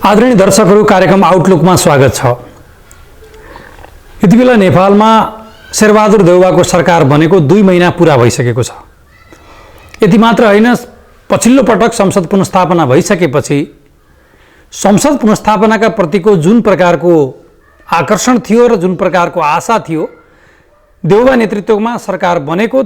आदरणीय दर्शकहरू, कार्यक्रम आउटलुकमा स्वागत छ। यति बेला नेपालमा शेरबहादुर देउवाको सरकार बनेको 2 महिना पूरा भइसकेको छ। यति मात्र होइन, पछिल्लो पटक संसद पुनर्स्थापना भइसकेपछि संसद पुनर्स्थापनाका प्रतिको जुन प्रकारको आकर्षण थियो र जुन प्रकारको आशा थियो, देउवा नेतृत्वमा सरकार बनेको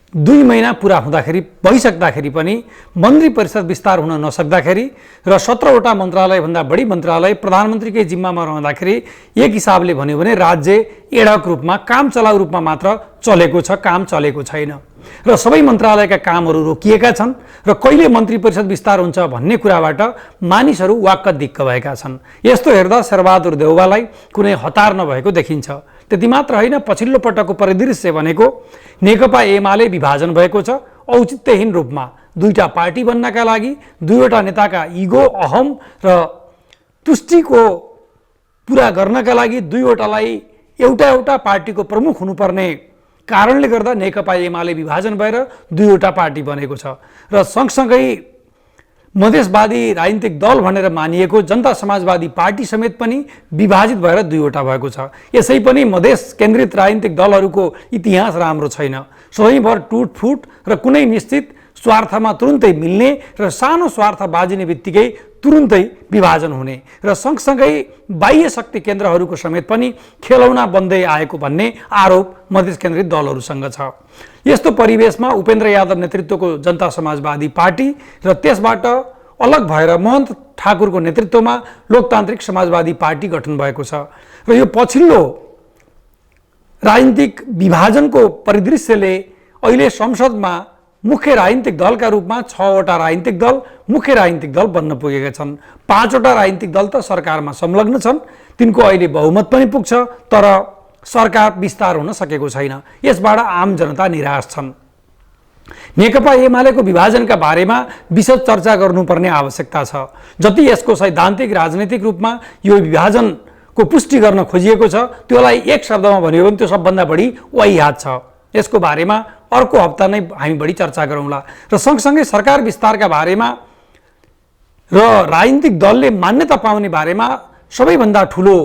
2 महिना पूरा हुँदाखेरि भइसक्दाखेरि पनि मन्त्री परिषद विस्तार हुन नसक्दाखेरि र 17वटा मन्त्रालयभन्दा बढी मन्त्रालय प्रधानमन्त्रीकै जिम्मामा रहँदाखेरि एक हिसाबले भन्यो भने राज्य एडहक रूपमा, काम चलाउ रूपमा मात्र चलेको छ, काम चलेको छैन र सबै मन्त्रालयका कामहरू रोकिएका छन् र कहिले मन्त्री परिषद विस्तार हुन्छ भन्ने कुराबाट मानिसहरू वाक्क दिक्क भएका छन्। यस्तो हेर्दा शेरबहादुर देउवालाई कुनै हतार नभएको देखिन्छ। त्यति मात्र होइन, पछिल्लो पटकको परिदृश्य भनेको नेकपा एमाले विभाजन भएको छ। औचित्यहीन रूपमा दुईटा पार्टी बन्नका लागि दुईवटा नेताका इगो, अहम र तुष्टिको पुरा गर्नका लागि दुईवटालाई एउटा पार्टीको प्रमुख हुनुपर्ने कारणले गर्दा नेकपा एमाले विभाजन भएर दुईवटा पार्टी बनेको छ र सँगसँगै मधेसवादी राजनीतिक दल भनेर मानिएको जनता समाजवादी पार्टी समेत पनि विभाजित भएर दुईवटा भएको छ। यसै पनि मधेस केन्द्रित राजनीतिक दलहरूको इतिहास राम्रो छैन। सधैँभर टुटफुट र कुनै निश्चित स्वार्थमा तुरुन्तै मिल्ने र सानो स्वार्थ बाजिने बित्तिकै तुरुन्तै विभाजन हुने र सँगसँगै बाह्य शक्ति केन्द्रहरूको समेत पनि खेलौना बन्दै आएको भन्ने आरोप मधेस केन्द्रित दलहरूसँग छ। यस्तो परिवेशमा उपेन्द्र यादव नेतृत्वको जनता समाजवादी पार्टी र त्यसबाट अलग भएर महन्त ठाकुरको नेतृत्वमा लोकतान्त्रिक समाजवादी पार्टी गठन भएको छ र यो पछिल्लो राजनीतिक विभाजनको परिदृश्यले अहिले संसदमा मुख्य राजनीतिक दलका रूपमा 6वटा राजनीतिक दल मुख्य राजनीतिक दल बन्न पुगेका छन्। 5वटा राजनीतिक दल त सरकारमा संलग्न छन्, तिनको अहिले बहुमत पनि पुग्छ, तर सरकार विस्तार हुन सकेको छैन। यसबाट आम जनता निराश छन्। नेकपा एमालेको विभाजनका बारेमा विशद चर्चा गर्नुपर्ने आवश्यकता छ। जति यसको सैद्धान्तिक राजनीतिक रूपमा यो विभाजनको पुष्टि गर्न खोजिएको छ, त्यसलाई एक शब्दमा भन्यो भने त्यो सबभन्दा बढी वाहियात छ। यसको बारेमा अर्को हप्ता नै हामी बढी चर्चा गरौँला र सँगसँगै सरकार विस्तारका बारेमा र राजनीतिक दलले मान्यता पाउने बारेमा सबैभन्दा ठुलो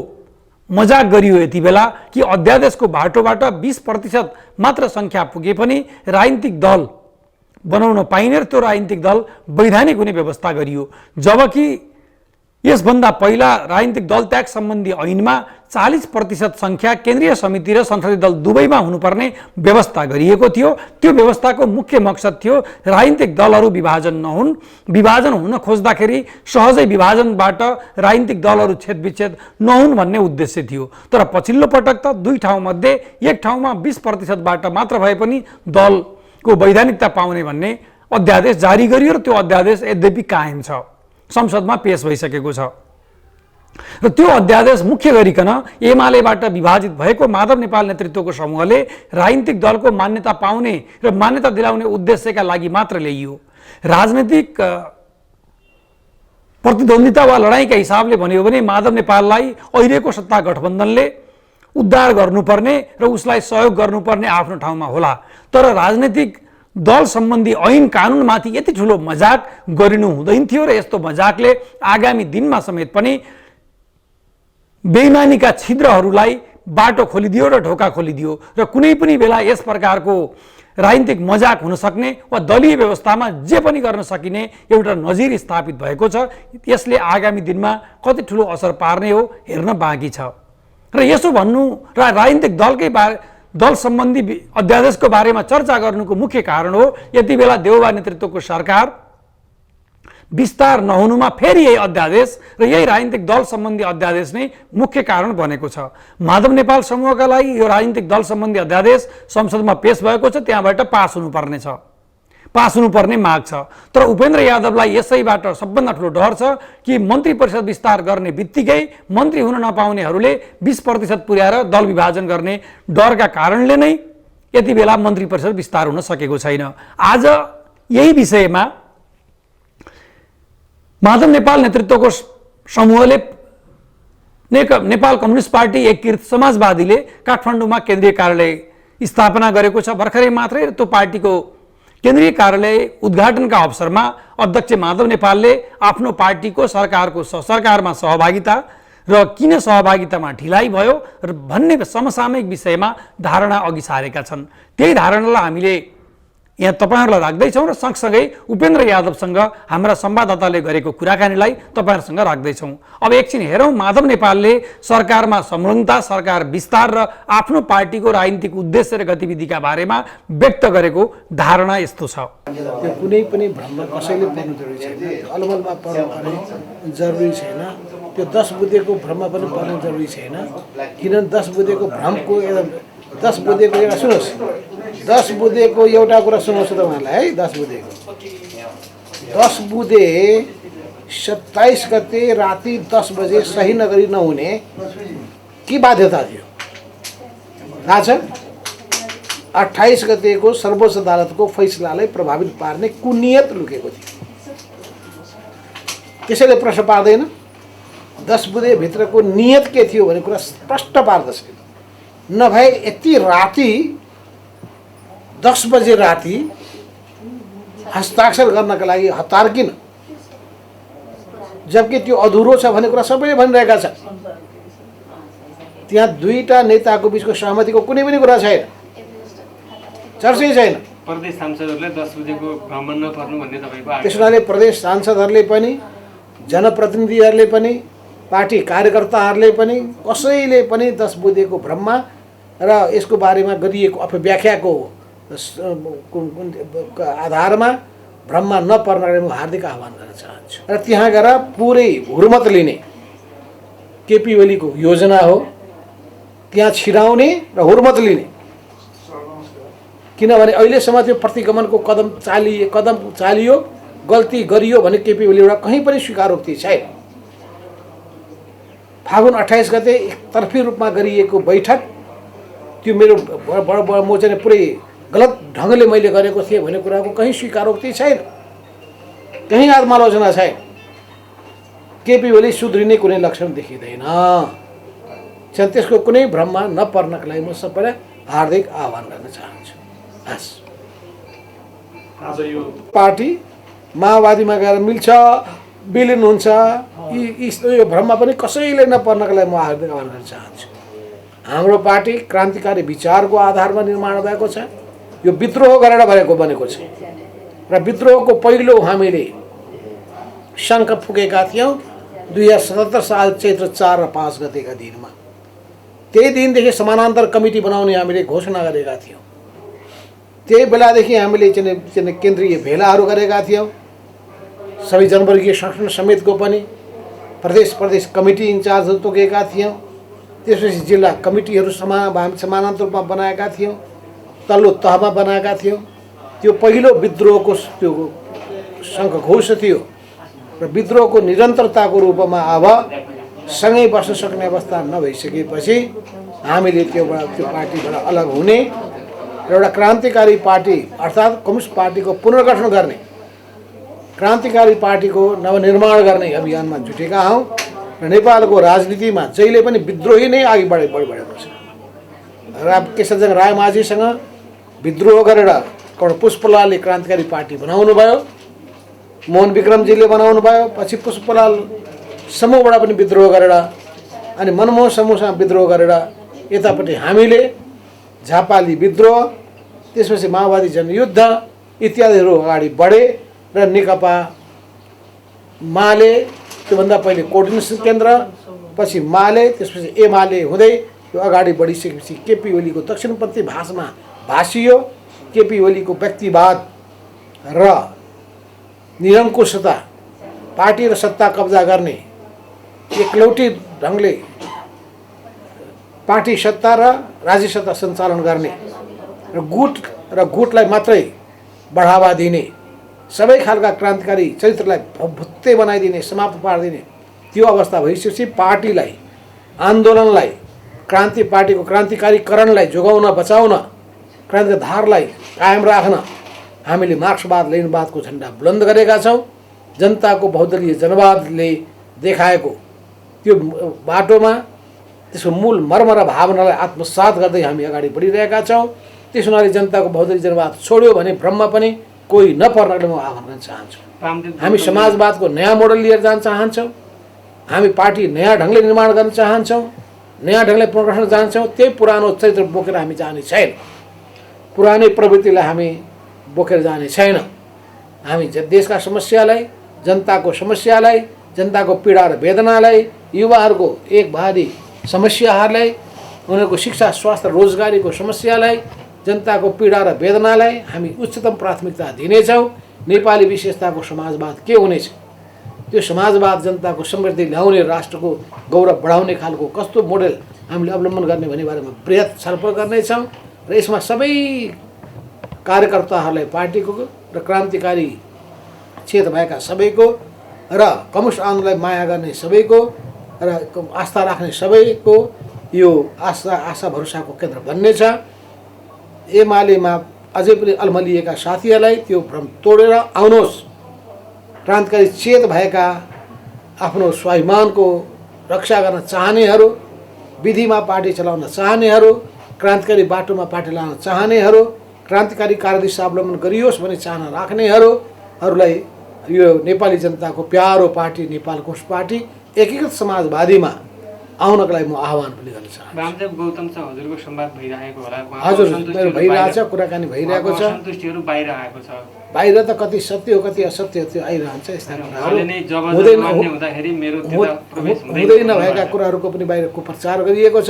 मजाक गरियो यति बेला कि अध्यादेशको बाटोबाट 20% मात्र सङ्ख्या पुगे पनि राजनीतिक दल बनाउन पाइने र त्यो राजनीतिक दल वैधानिक हुने व्यवस्था गरियो। जबकि यसभन्दा पहिला राजनीतिक दल त्याग सम्बन्धी ऐनमा 40% सङ्ख्या केन्द्रीय समिति र संसदीय दल दुवैमा हुनुपर्ने व्यवस्था गरिएको थियो। त्यो व्यवस्थाको मुख्य मकसद थियो राजनीतिक दलहरू विभाजन नहुन्, विभाजन हुन खोज्दाखेरि सहजै विभाजनबाट राजनीतिक दलहरू छेदविच्छेद नहुन् भन्ने उद्देश्य थियो। तर पछिल्लो पटक त 2 ठाउँमध्ये एक ठाउँमा 20%बाट मात्र भए पनि दलको वैधानिकता पाउने भन्ने अध्यादेश जारी गरियो र त्यो अध्यादेश यद्यपि कायम छ, संसदमा पेश भइसकेको छ र त्यो अध्यादेश मुख्य गरिकन एमालेबाट विभाजित भएको माधव नेपाल नेतृत्वको समूहले राजनीतिक दलको मान्यता पाउने र मान्यता दिलाउने उद्देश्यका लागि मात्र ल्याइयो। राजनीतिक प्रतिद्वन्दिता वा लडाईँका हिसाबले भन्यो भने माधव नेपाललाई अहिलेको सत्ता गठबन्धनले उद्धार गर्नुपर्ने र उसलाई सहयोग गर्नुपर्ने आफ्नो ठाउँमा होला, तर राजनीतिक दल सम्बन्धी ऐन कानुनमाथि यति ठुलो मजाक गरिनु हुँदैन थियो र यस्तो मजाकले आगामी दिनमा समेत पनि बेइमानीका छिद्रहरूलाई बाटो खोलिदियो र ढोका खोलिदियो र कुनै पनि बेला यस प्रकारको राजनीतिक मजाक हुन सक्ने वा दलीय व्यवस्थामा जे पनि गर्न सकिने एउटा नजिर स्थापित भएको छ। यसले आगामी दिनमा कति ठुलो असर पार्ने हो हेर्न बाँकी छ र यसो भन्नु र राजनीतिक दल सम्बन्धी अध्यादेशको बारेमा चर्चा गर्नुको मुख्य कारण हो यति बेला देउवा नेतृत्वको सरकार विस्तार नहुनुमा फेरि यही अध्यादेश र यही राजनीतिक दल सम्बन्धी अध्यादेश नै मुख्य कारण बनेको छ। माधव नेपाल समूहका लागि यो राजनीतिक दल सम्बन्धी अध्यादेश संसदमा पेश भएको छ, त्यहाँबाट पास हुनुपर्ने माग छ। तर उपेन्द्र यादवलाई यसैबाट सबभन्दा ठुलो डर छ कि मन्त्री परिषद विस्तार गर्ने बित्तिकै मन्त्री हुन नपाउनेहरूले 20% पुर्याएर दल विभाजन गर्ने डरका कारणले नै यति बेला मन्त्री परिषद विस्तार हुन सकेको छैन। आज यही विषयमा माधव नेपाल नेतृत्वको समूहले नेपाल कम्युनिस्ट पार्टी एकीकृत समाजवादीले काठमाडौँमा केन्द्रीय कार्यालय स्थापना गरेको छ। भर्खरै मात्रै त्यो पार्टीको केन्द्रीय कार्यालय उद्घाटनका अवसरमा अध्यक्ष माधव नेपालले आफ्नो पार्टीको सरकारमा सहभागिता र किन सहभागितामा ढिलाइ भयो र भन्ने समसामयिक विषयमा धारणा अघि सारेका छन्। त्यही धारणालाई हामीले यहाँ तपाईहरुलाई राख्दैछौँ र सँगसँगै उपेन्द्र यादवसँग हाम्रा संवाददाताले गरेको कुराकानीलाई तपाईहरुसँग राख्दैछौँ। अब एकछिन हेरौँ माधव नेपालले सरकारमा संलग्नता, सरकार विस्तार र आफ्नो पार्टीको राजनीतिक उद्देश्य र गतिविधिका बारेमा व्यक्त गरेको धारणा यस्तो छ। त्यो कुनै पनि भ्रम कसैले पर्नु जरुरी छैन, अलमलमा पर्नु जरुरी छैन, त्यो 10 बुँदेको भ्रममा पनि पर्नु जरुरी छैन। किनभने 10 बुँदेको भ्रमको 10 बुँदेको एउटा सुन्नुहोस्, 10 बुँदेको एउटा कुरा सुन्नुहोस् त उहाँलाई है। 10 बुँदे 27 गते राति 10 बजे सही नगरी नहुने के बाध्यता थियो थाहा छ? 28 गतेको सर्वोच्च अदालतको फैसलालाई प्रभावित पार्ने कुनियत लुकेको थियो। त्यसैले प्रश्न पार्दैन 10 बुँदे भित्रको नियत के थियो भन्ने कुरा स्पष्ट पार्दछ। नभए यति राति 10 बजे राति हस्ताक्षर गर्नका लागि हतार किन? जबकि त्यो अधुरो छ भन्ने कुरा सबैले भनिरहेका छन्। त्यहाँ दुईटा नेताको बीचको सहमतिको कुनै पनि कुरा छैन, चर्चै छैन। प्रदेश सांसदहरूले 10 बजेको भ्रमण नपर्नु भन्ने तपाईको आग्रह। त्यसैले प्रदेश सांसदहरूले पनि, जनप्रतिनिधिहरूले पनि, पार्टी कार्यकर्ताहरूले पनि, कसैले पनि 10 बुँदेको भ्रममा र यसको बारेमा गरिएको अपव्याख्याको आधारमा भ्रममा नपर्नका म हार्दिक आह्वान गर्न चाहन्छु। र त्यहाँ गएर पुरै हुर्मत लिने केपी ओलीको योजना हो, त्यहाँ छिराउने र हुर्मत लिने। किनभने अहिलेसम्म त्यो प्रतिगमनको कदम चालियो, गल्ती गरियो भने केपी ओलीबाट कहीँ पनि स्वीकारोक्ति छैन। फागुन 28 गते एकतर्फी रूपमा गरिएको बैठक, त्यो मेरो म चाहिँ पुरै गलत ढङ्गले मैले गरेको थिएँ भन्ने कुराको कहीँ स्वीकारोक्ति छैन, कहीँ आत्मालोचना छैन। केपी ओली सुध्रिने कुनै लक्षण देखिँदैन। त्यसको कुनै भ्रममा नपर्नका लागि म सबैलाई हार्दिक आह्वान गर्न चाहन्छु। हस्, आज यो पार्टी माओवादीमा गएर मिल्छ, विलिन हुन्छ, यो भ्रममा पनि कसैले नपर्नका लागि म हार्दिक आह्वान गर्न चाहन्छु। हाम्रो पार्टी क्रान्तिकारी विचारको आधारमा निर्माण भएको छ। यो विद्रोह गरेर बनेको छ र विद्रोहको पहिलो हामीले शङ्ख फुकेका थियौँ 2077 साल चैत्र 4 र 5 गतेका दिनमा। त्यही दिनदेखि समानान्तर कमिटी बनाउने हामीले घोषणा गरेका थियौँ। त्यही बेलादेखि हामीले चाहिँ केन्द्रीय भेलाहरू गरेका थियौँ। सबै जनवर्गीय संगठन समेतको पनि प्रदेश कमिटी इन्चार्जहरू तोकेका थियौँ। त्यसपछि जिल्ला कमिटीहरू समानान्तर रूपमा बनाएका थियौँ, तल्लो तहमा बनाएका थियौँ। त्यो पहिलो विद्रोहको त्यो शङ्खघोष थियो र विद्रोहको निरन्तरताको रूपमा अब सँगै बस्न सक्ने अवस्था नभइसकेपछि हामीले त्यो पार्टीबाट अलग हुने र एउटा क्रान्तिकारी पार्टी अर्थात् कम्युनिस्ट पार्टीको पुनर्गठन गर्ने, क्रान्तिकारी पार्टीको नवनिर्माण गर्ने अभियानमा जुटेका हौँ। र नेपालको राजनीतिमा जहिले पनि विद्रोही नै अघि बढेको छ। र केशवजङ रायमाझीसँग विद्रोह गरेर पुष्पलालले क्रान्तिकारी पार्टी बनाउनु भयो, मोहन विक्रमजीले बनाउनु भयो, पछि पुष्पलाल समूहबाट पनि विद्रोह गरेर अनि मनमोहन समूहसँग विद्रोह गरेर यतापट्टि हामीले झापाली विद्रोह, त्यसपछि माओवादी जनयुद्ध इत्यादिहरू अगाडि बढे र नेकपा माले, त्योभन्दा पहिले कोर्डिनेसन केन्द्र, पछि माले, त्यसपछि एमाले हुँदै यो अगाडि बढिसकेपछि केपी ओलीको दक्षिणपन्थी भाषामा भाषियो। केपी ओलीको व्यक्तिवाद र निरङ्कुशता, पार्टी र सत्ता कब्जा गर्ने एकलौटी ढङ्गले पार्टी सत्ता र राज्य सत्ता सञ्चालन गर्ने र गुटलाई मात्रै बढावा दिने, सबै खालका क्रान्तिकारी चरित्रलाई भुत्ते बनाइदिने, समाप्त पारिदिने त्यो अवस्था भइसकेपछि पार्टीलाई, आन्दोलनलाई, पार्टीको क्रान्तिकारीकरणलाई जोगाउन, बचाउन, क्रान्तिको धारलाई कायम राख्न हामीले मार्क्सवाद लेनिनवादको झन्डा बुलन्द गरेका छौँ। जनताको बहुदलीय जनवादले देखाएको त्यो बाटोमा त्यसको मूल मर्म र भावनालाई आत्मसात गर्दै हामी अगाडि बढिरहेका छौँ। त्यस हुनाले जनताको बहुदलीय जनवाद छोड्यो भने भ्रममा पनि कोही नपर्नले म आह्वान गर्न चाहन्छु। हामी समाजवादको नयाँ मोडल लिएर जान चाहन्छौँ, हामी पार्टी नयाँ ढङ्गले निर्माण गर्न चाहन्छौँ, नयाँ ढङ्गले प्रोग्रेसन जान्छौँ। त्यही पुरानो चरित्र बोकेर हामी जाने छैन, पुरानै प्रवृत्तिलाई हामी बोकेर जाने छैन। हामी देशका समस्यालाई, जनताको समस्यालाई, जनताको पीडा र वेदनालाई, युवाहरूको एक भारी समस्याहरूलाई, उनीहरूको शिक्षा स्वास्थ्य रोजगारीको समस्यालाई, जनताको पीडा र वेदनालाई हामी उच्चतम प्राथमिकता दिनेछौँ। नेपाली विशेषताको समाजवाद के हुनेछ, त्यो समाजवाद जनताको समृद्धि ल्याउने, राष्ट्रको गौरव बढाउने खालको कस्तो मोडेल हामीले अवलम्बन गर्ने भन्ने बारेमा बृहत छलफल गर्नेछौँ। र यसमा सबै कार्यकर्ताहरूलाई, पार्टीको र क्रान्तिकारी चेत भएका सबैको र कम्युनिस्ट आन्दोलनलाई माया गर्ने सबैको र आस्था राख्ने सबैको यो आशा भरोसाको केन्द्र बन्नेछ। एमालेमा अझै पनि अल्मलिएका साथीहरूलाई त्यो भ्रम तोडेर आउनुहोस्। क्रान्तिकारी चेत भएका, आफ्नो स्वाभिमानको रक्षा गर्न चाहनेहरू, विधिमा पार्टी चलाउन चाहनेहरू, क्रान्तिकारी बाटोमा पार्टी लान चाहनेहरू, क्रान्तिकारी कार्यदिशा अवलम्बन गरियोस् भन्ने चाहना राख्नेहरूलाई यो नेपाली जनताको प्यारो पार्टी नेपाल कम्युनिस्ट पार्टी एकीकृत समाजवादीमा आउनको लागि म आह्वान पनि गर्न चाहन्छु। वामदेव गौतमसँग हजुरको संवाद भइरहेको होला? हजुर, मेरो भइरहेछ, कुराकानी भइरहेको छ। सन्तुष्टिहरू बाहिर आएको छ? बाहिर त कति सत्य हो कति असत्य हो त्यो आइरहन्छ। यस्ता हुँदै नभएका कुराहरूको पनि बाहिरको प्रचार गरिएको छ।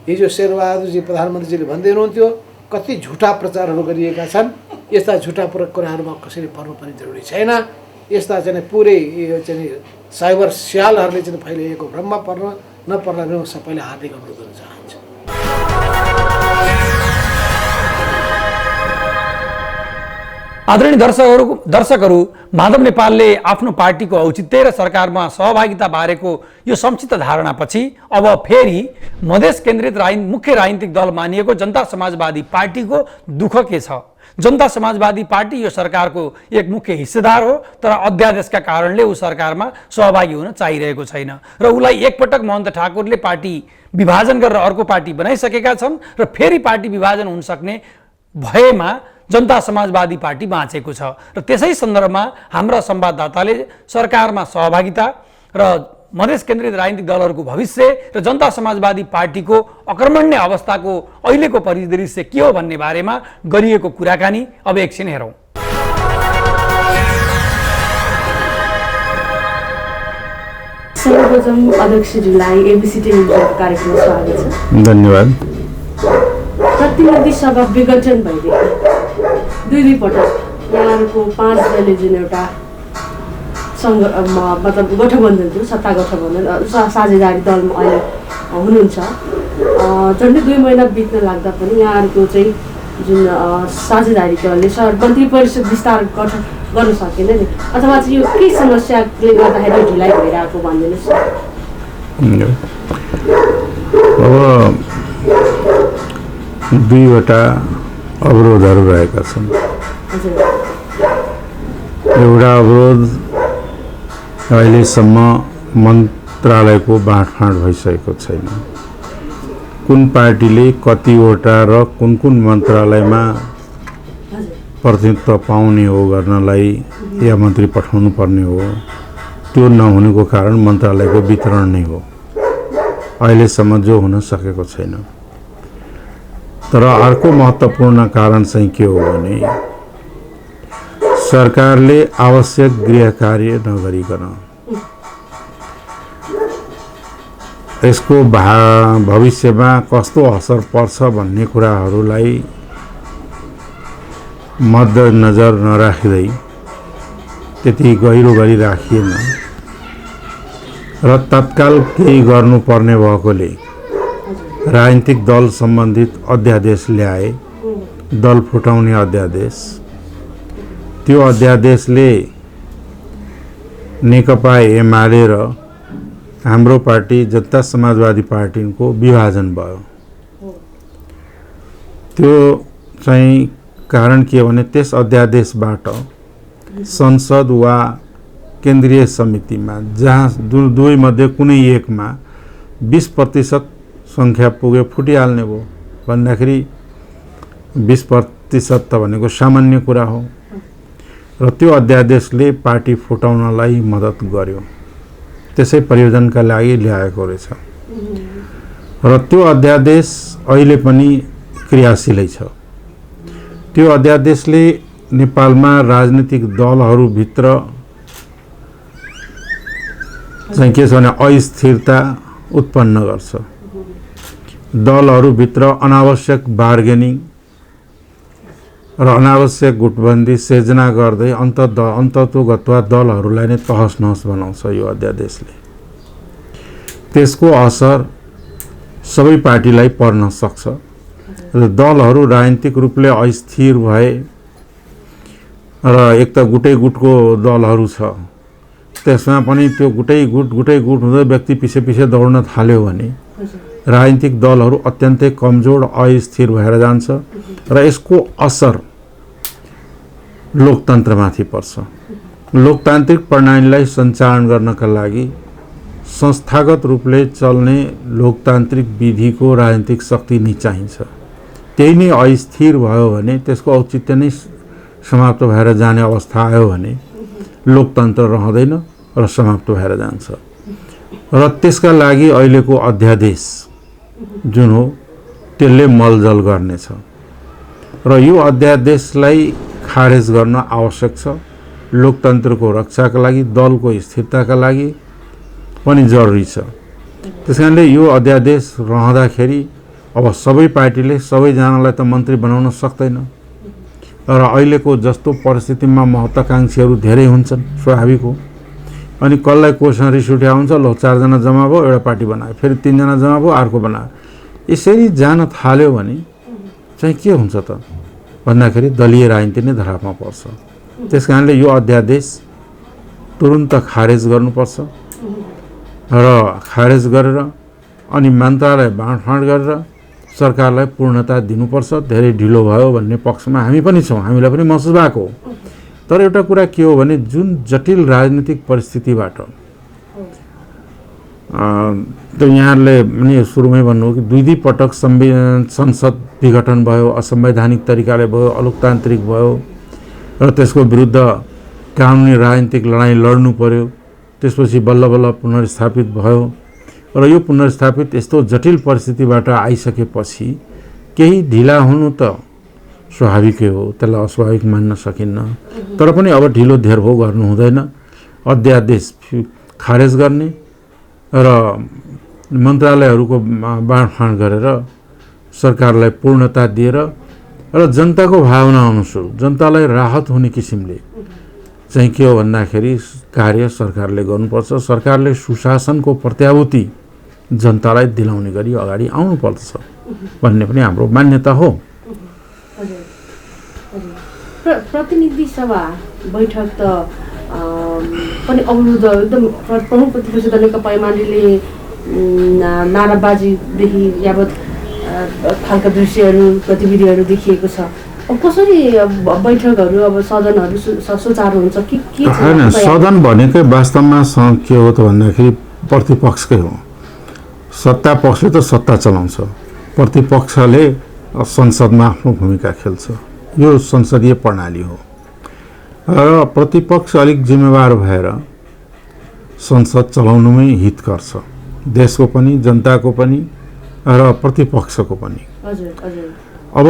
हिजो शेरबहादुरजी प्रधानमन्त्रीजीले भन्दै हुनुहुन्थ्यो कति झुटा प्रचारहरू गरिएका छन्। यस्ता झुटा कुराहरूमा कसरी पर्नुपर्ने जरुरी छैन। यस्ता चाहिँ पुरै यो चाहिँ साइबर स्यालहरूले चाहिँ फैलिएको भ्रममा पर्न नपर्न म सबैले हार्दिक अनुरोध गर्न चाहन्छु। आदरणीय दर्शकहरू, माधव नेपालले आफ्नो पार्टीको औचित्य र सरकारमा सहभागिता बारेको यो संक्षिप्त धारणापछि अब फेरि मधेस केन्द्रित मुख्य राजनीतिक दल मानिएको जनता समाजवादी पार्टीको दुःख के छ? जनता समाजवादी पार्टी यो सरकारको एक मुख्य हिस्सेदार हो, तर अध्यादेशका कारणले ऊ सरकारमा सहभागी हुन चाहिरहेको छैन र उसलाई एकपटक महन्त ठाकुरले पार्टी विभाजन गरेर अर्को पार्टी बनाइसकेका छन् र फेरि पार्टी विभाजन हुन सक्ने भएमा जनता समाजवादी पार्टी बाँचेको छ। र त्यसै सन्दर्भमा हाम्रा संवाददाताले सरकारमा सहभागिता र मधेस केन्द्रित राजनीतिक दलहरूको भविष्य र जनता समाजवादी पार्टीको अकर्मण्य अवस्थाको अहिलेको परिदृश्य के हो भन्ने बारेमा गरिएको कुराकानी अब एकछिन हेरौँ। सर्वप्रथम अध्यक्षज्यूलाई एबिसी टेलिभिजनको कार्यक्रममा स्वागत छ। धन्यवाद। प्रतिनिधि सभा विघटन भइदियो दुई पटक यहाँहरूको 5 दलले जुन एउटा मतलब गठबन्धन थियो, सत्ता गठबन्धन साझेदारी दलमा अहिले हुनुहुन्छ। झन्डै 2 महिना बित्न लाग्दा पनि यहाँहरूको चाहिँ जुन साझेदारी दलले मन्त्री परिषद विस्तार गर्न सकेन नि, अथवा चाहिँ यो के समस्याले गर्दाखेरि ढिलाइ भइरहेको भनिदिनुहोस्। अब 2वटा अवरोधहरू रहेका छन्। एउटा अवरोध अहिलेसम्म मन्त्रालयको बाँडफाँड भइसकेको छैन। कुन पार्टीले कतिवटा र कुन मन्त्रालयमा प्रतिनिधित्व पाउने हो गर्नलाई या मन्त्री पठाउनु पर्ने हो, त्यो नहुनुको कारण मन्त्रालयको वितरण नै हो अहिलेसम्म जो हुन सकेको छैन। तर अर्को महत्त्वपूर्ण कारण चाहिँ के हो भने सरकारले आवश्यक गृह कार्य नगरिकन यसको भविष्यमा कस्तो असर पर्छ भन्ने कुराहरूलाई मध्यनजर नराख्दै त्यति गहिरो गरी राखिएन र तत्काल केही गर्नुपर्ने भएकोले राजनीतिक दल सम्बन्धित अध्यादेश ल्याए, दल फुटाउने अध्यादेश। त्यो अध्यादेशले नेकपा एमाले र हाम्रो पार्टी जनता समाजवादी पार्टीको विभाजन भयो। त्यो चाहिँ कारण के भने त्यस अध्यादेशबाट संसद वा केन्द्रीय समितिमा जहाँ दुई मध्ये कुनै एकमा 20% संख्या पुगे फुटिहाल्ने भयो भन्दाखेरि 20% त भनेको सामान्य कुरा हो। र त्यो अध्यादेशले पार्टी फुटाउनलाई मद्दत गर्यो, त्यसै प्रयोजनका लागि ल्याएको रहेछ। र त्यो अध्यादेश अहिले पनि क्रियाशीलै छ। त्यो अध्यादेशले नेपालमा राजनीतिक दलहरूभित्र चाहिँ के छ भने अस्थिरता उत्पन्न गर्छ। दलहरूभित्र अनावश्यक बार्गेनिङ र अनावश्यक गुटबन्दी सिर्जना गर्दै अन्तत्वगतवा दलहरूलाई नै तहस नहस बनाउँछ यो अध्यादेशले। त्यसको असर सबै पार्टीलाई पर्न सक्छ र दलहरू राजनीतिक रूपले अस्थिर भए र एक त गुटै गुटको दलहरू छ, त्यसमा पनि त्यो गुटै गुट हुँदै व्यक्ति पछि दौड्न थाल्यो भने राजनीतिक दलहरू अत्यन्तै कमजोर अस्थिर भएर जान्छ र यसको असर लोकतन्त्रमाथि पर्छ। लोकतान्त्रिक प्रणालीलाई सञ्चालन गर्नका लागि संस्थागत रूपले चल्ने लोकतान्त्रिक विधिको राजनीतिक शक्ति नै चाहिन्छ। त्यही नै अस्थिर भयो भने त्यसको औचित्य नै समाप्त भएर जाने अवस्था आयो भने लोकतन्त्र रहँदैन र समाप्त भएर जान्छ। र त्यसका लागि अहिलेको अध्यादेश जुन हो त्यसले मलजल गर्नेछ र यो अध्यादेशलाई खारेज गर्न आवश्यक छ। लोकतन्त्रको रक्षाका लागि, दलको स्थिरताका लागि पनि जरुरी छ। त्यसकारणले यो अध्यादेश रहँदाखेरि अब सबै पार्टीले सबैजनालाई त मन्त्री बनाउन सक्दैन र अहिलेको जस्तो परिस्थितिमा महत्त्वाकांक्षीहरू धेरै हुन्छन्, स्वाभाविक हो। अनि कसलाई कोसँग रिस उठ्या हुन्छ, ल 4 जना जम्मा भयो एउटा पार्टी बनायो, फेरि 3 जना जम्मा भयो अर्को बनायो, यसरी जान थाल्यो भने चाहिँ के हुन्छ त भन्दाखेरि दलीय राजनीति नै धरापमा पर्छ। त्यसकारणले यो अध्यादेश तुरुन्त खारेज गर्नुपर्छ र खारेज गरेर अनि मन्त्रालय बाँडफाँड गरेर सरकारलाई पूर्णता दिनुपर्छ। धेरै ढिलो भयो भन्ने पक्षमा हामी पनि छौँ, हामीलाई पनि महसुस भएको। तर एउटा कुरा के हो भने जुन जटिल राजनीतिक परिस्थितिबाट त्यो यहाँहरूले पनि सुरुमै भन्नुभयो कि दुई पटक संसद विघटन भयो, असंवैधानिक तरिकाले भयो, अलोकतान्त्रिक भयो र त्यसको विरुद्ध कानुनी राजनीतिक लडाईँ लड्नु पर्यो। त्यसपछि बल्ल बल्ल पुनर्स्थापित भयो र यो पुनर्स्थापित यस्तो जटिल परिस्थितिबाट आइसकेपछि केही ढिला हुनु त स्वाभाविकै हो, त्यसलाई अस्वाभाविक मान्न सकिन्न। तर पनि अब ढिलो धेर हो गर्नु हुँदैन। अध्यादेश खारेज गर्ने र मन्त्रालयहरूको बाँडफाँड गरेर सरकारलाई पूर्णता दिएर र जनताको भावना अनुसार जनतालाई राहत हुने किसिमले चाहिँ के हो भन्दाखेरि कार्य सरकारले गर्नुपर्छ। सरकारले सुशासनको प्रत्याभूति जनतालाई दिलाउने गरी अगाडि आउनुपर्छ भन्ने पनि हाम्रो मान्यता हो। प्रतिनिधि सभा बैठक त पनि अवरुद्ध एकदम प्रमुख प्रतिपक्ष दल नेकपा एमाले नाराबाजीदेखि यावत खालका दृश्यहरू गतिविधिहरू देखिएको छ। अब कसरी बैठकहरू अब सदनहरू सुचारू हुन्छ के होइन? सदन भनेकै वास्तवमा के हो त भन्दाखेरि प्रतिपक्षकै हो। सत्ता पक्षले त सत्ता चलाउँछ, प्रतिपक्षले संसदमा आफ्नो भूमिका खेल्छ। यो संसदीय प्रणाली हो र प्रतिपक्ष अलिक जिम्मेवार भएर संसद चलाउनुमै हित गर्छ, देशको पनि, जनताको पनि र प्रतिपक्षको पनि। अब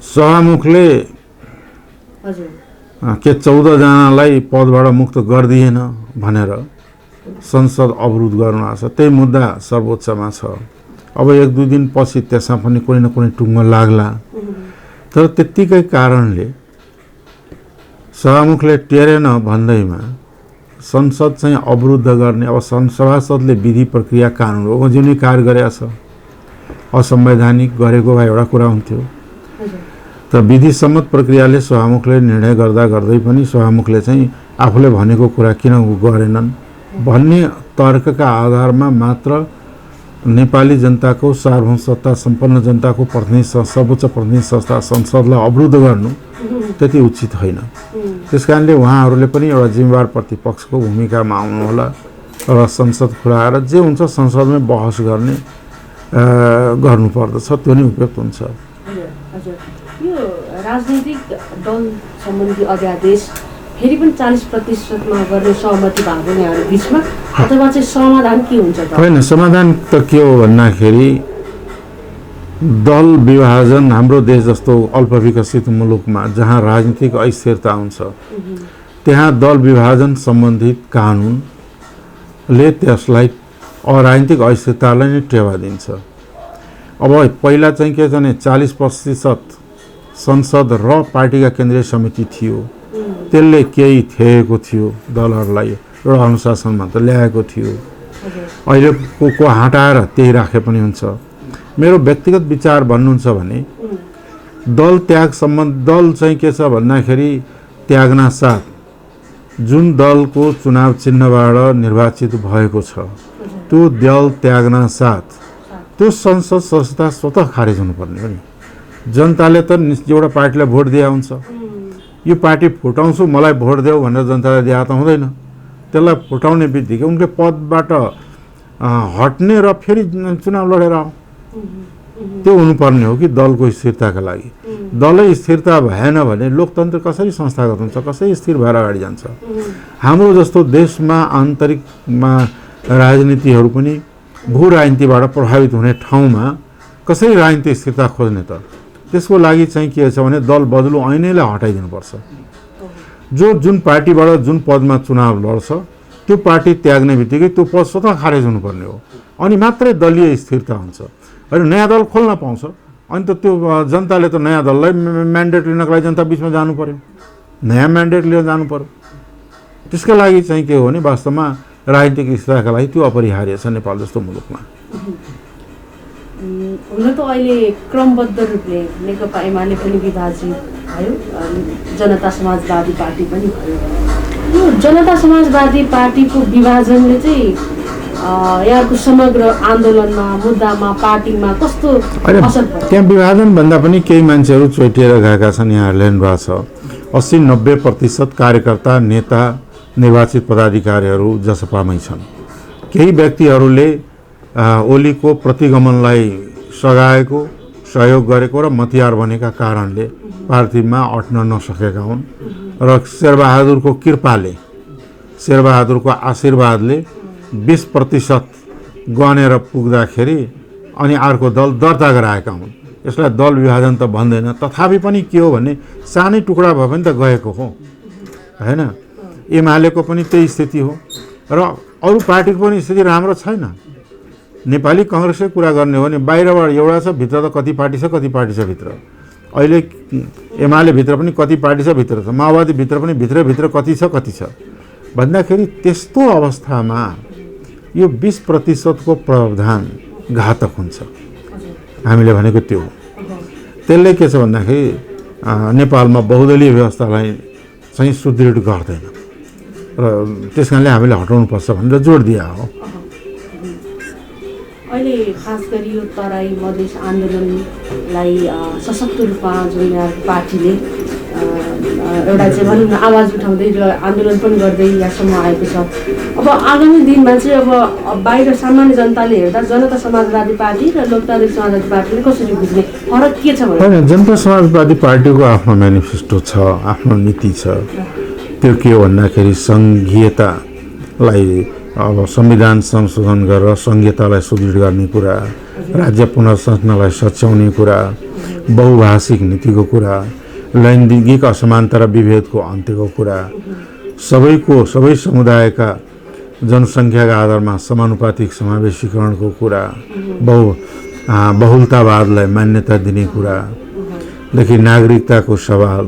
सभामुखले के 14 जनालाई पदबाट मुक्त गरिदिएन भनेर संसद अवरुद्ध गर्नु आछ, त्यही मुद्दा सर्वोच्चमा छ। अब 1-2 दिन पछि त्यसमा पनि कुनै न कुनै टुङ्गो लाग्ला। तर त्यत्तिकै कारणले सभामुखले टेरेन भन्दैमा संसद चाहिँ अवरुद्ध गर्ने, अब सभासदले विधि प्रक्रिया कानुन हो जुनै कार्य गरेछ असंवैधानिक गरेको भए एउटा कुरा हुन्थ्यो। त विधि सम्मत प्रक्रियाले सभामुखले निर्णय गर्दै पनि सभामुखले चाहिँ आफूले भनेको कुरा किन गरेनन् भन्ने तर्कका आधारमा मात्र नेपाली जनताको सार्वभौम सत्ता सम्पन्न जनताको प्रतिनिधि सर्वोच्च प्रतिनिधि संस्था संसदलाई अवरुद्ध गर्नु त्यति उचित होइन। त्यसकारणले उहाँहरूले पनि एउटा जिम्मेवार प्रतिपक्षको भूमिकामा आउनुहोला र संसद खुलाएर जे हुन्छ संसदमै बहस गर्नुपर्दछ, त्यो नै उपयुक्त हुन्छ। यो राजनैतिक दल सम्बन्धी अध्यादेश फेरि पनि 40% गर्ने सहमति भएको यहाँहरू बिचमा अथवा चाहिँ समाधान के हुन्छ त? होइन, समाधान त के हो भन्दाखेरि दल विभाजन हाम्रो देश जस्तो अल्पविकसित मुलुकमा जहाँ राजनीतिक अस्थिरता हुन्छ त्यहाँ दल विभाजन सम्बन्धित कानुनले त्यसलाई अराजनीतिक अस्थिरतालाई नै टेवा दिन्छ। अब पहिला चाहिँ के छ भने 40% संसद र पार्टीका केन्द्रीय समिति थियो, त्यसले केही थिएको थियो दलहरूलाई एउटा अनुशासनमा त ल्याएको थियो। अहिले को हटाएर त्यही राखे पनि हुन्छ। मेरो व्यक्तिगत विचार भन्नुहुन्छ भने दल त्याग सम्बन्ध दल चाहिँ के छ भन्दाखेरि त्याग्न साथ जुन दलको चुनाव चिन्हबाट निर्वाचित भएको छ त्यो दल त्याग्न साथ त्यो संसद सदस्यता स्वतः खारेज हुनुपर्ने हो नि। जनताले त एउटा पार्टीलाई भोट दिए हुन्छ, यो पार्टी फुटाउँछु मलाई भोट देऊ भनेर जनताले दिए त हुँदैन। त्यसलाई फुटाउने बित्तिकै उनले पदबाट हट्ने र फेरि चुनाव लडेर आऊ, त्यो हुनुपर्ने हो कि दलको स्थिरताका लागि। दलै स्थिरता भएन भने लोकतन्त्र कसरी संस्थागत हुन्छ, कसरी स्थिर भएर अगाडि जान्छ। हाम्रो जस्तो देशमा आन्तरिकमा राजनीतिहरू पनि भू राजनीतिबाट प्रभावित हुने ठाउँमा कसरी राजनीतिक स्थिरता खोज्ने त? त्यसको लागि चाहिँ के छ भने दल बदलु ऐनैलाई हटाइदिनुपर्छ। जुन पार्टीबाट जुन पदमा चुनाव लड्छ त्यो पार्टी त्याग्ने बित्तिकै त्यो पद स्वतः खारेज हुनुपर्ने हो, अनि मात्रै दलीय स्थिरता हुन्छ। होइन, नयाँ दल खोल्न पाउँछ, अनि त त्यो जनताले त नयाँ दललाई म्यान्डेट लिनको लागि जनता बिचमा जानु पर्यो, नयाँ म्यान्डेट लिएर जानु पर्यो। त्यसका लागि चाहिँ के हो भने वास्तवमा राजनीतिक स्थिरताका लागि त्यो अपरिहार्य छ नेपाल जस्तो मुलुकमा। हुन त अहिले क्रमबद्ध रूपले नेकपा एमाले पनि विभाजित भयो, जनता समाजवादी पार्टी पनि भयो। यो जनता समाजवादी पार्टीको विभाजनले चाहिँ यहाँको समग्र आन्दोलनमा मुद्दामा पार्टीमा कस्तो असर पर्छ? त्यहाँ विभाजन भन्दा पनि केही मान्छेहरू चोइटिएर गएका छन्, यहाँहरूले हेर्नुभएको छ। 80-90% कार्यकर्ता नेता निर्वाचित पदाधिकारीहरू जसपामै छन्। केही व्यक्तिहरूले ओलीको प्रतिगमनलाई सघाएको सहयोग गरेको र मतियार बनेका कारणले पार्टीमा अट्न नसकेका हुन् र शेरबहादुरको कृपाले शेरबहादुरको आशीर्वादले 20% गनेर पुग्दाखेरि अनि अर्को दल दर्ता गराएका हुन्। यसलाई दल विभाजन त भन्दैन, तथापि पनि के हो भने सानै टुक्रा भए पनि त गएको हो हैन। एमालेको पनि त्यही स्थिति हो र अरू पार्टीको पनि स्थिति राम्रो छैन। नेपाली कांग्रेसकै कुरा गर्ने हो भने बाहिरबाट एउटा छ, भित्र त कति पार्टी छ भित्र। अहिले एमाले भित्र पनि कति पार्टी छ भित्र छ, माओवादी भित्र पनि भित्र कति छ भन्दाखेरि त्यस्तो अवस्थामा यो 20% को प्रावधान घातक हुन्छ। हामीले भनेको त्यो हो। त्यसले के छ भन्दाखेरि नेपालमा बहुदलीय व्यवस्थालाई चाहिँ सुदृढ गर्दैन र त्यसकारणले हामीले हटाउनुपर्छ भनेर जोड दिया हो। अहिले खास गरी यो तराई मधेस आन्दोलनलाई सशक्त रूपमा जुन पार्टीले एउटा चाहिँ भनौँ न आवाज उठाउँदै र आन्दोलन पनि गर्दै यहाँसम्म आएको छ। अब आगामी दिनमा चाहिँ अब बाहिर सामान्य जनताले हेर्दा जनता समाजवादी पार्टी र लोकतान्त्रिक समाजवादी पार्टीले कसरी बुझ्ने फरक के छ भने? जनता समाजवादी पार्टीको आफ्नो म्यानिफेस्टो छ, आफ्नो नीति छ। त्यो के हो भन्दाखेरि सङ्घीयतालाई अब संविधान संशोधन गरेर संघीयतालाई सुदृढ गर्ने कुरा, राज्य पुनर्संरचनालाई सच्याउने कुरा, बहुभाषिक नीतिको कुरा, लैङ्गिक असमानता र विभेदको अन्त्यको कुरा, सबै समुदायका जनसङ्ख्याका आधारमा समानुपातिक समावेशीकरणको कुरा, बहुलतावादलाई मान्यता दिने कुरादेखि नागरिकताको सवाल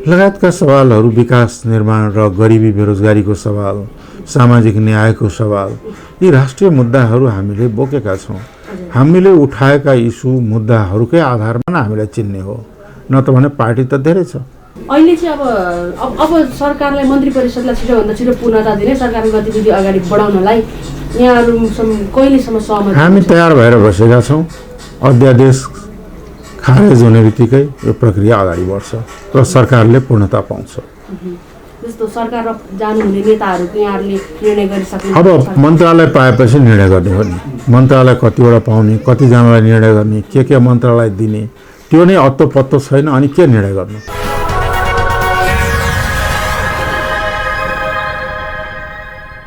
लगायतका सवालहरू, विकास निर्माण र गरिबी बेरोजगारीको सवाल, सामाजिक न्यायको सवाल, यी राष्ट्रिय मुद्दाहरू हामीले बोकेका छौँ। हामीले उठाएका इस्यु मुद्दाहरूकै आधारमा हामीलाई चिन्ने हो, न त भने पार्टी त धेरै छ। अहिले चाहिँ अब सरकारलाई मन्त्री परिषदलाई छिटोभन्दा छिटो पूर्णता दिने सरकारको गतिविधि अगाडि बढाउनलाई यहाँहरू कहिलेसम्म सहमत? हामी तयार भएर बसेका छौँ। अध्यादेश खारेज हुने बित्तिकै यो प्रक्रिया अगाडि बढ्छ र सरकारले पूर्णता पाउँछ। जस्तो सरकार जानुहुने नेताहरूको यहाँहरूले निर्णय गरिसक्नु? अब मन्त्रालय पाएपछि निर्णय गर्ने हो नि। मन्त्रालय कतिवटा पाउने, कतिजनालाई निर्णय गर्ने, के मन्त्रालय दिने, त्यो नै अत्तो पत्तो छैन अनि के निर्णय गर्नु।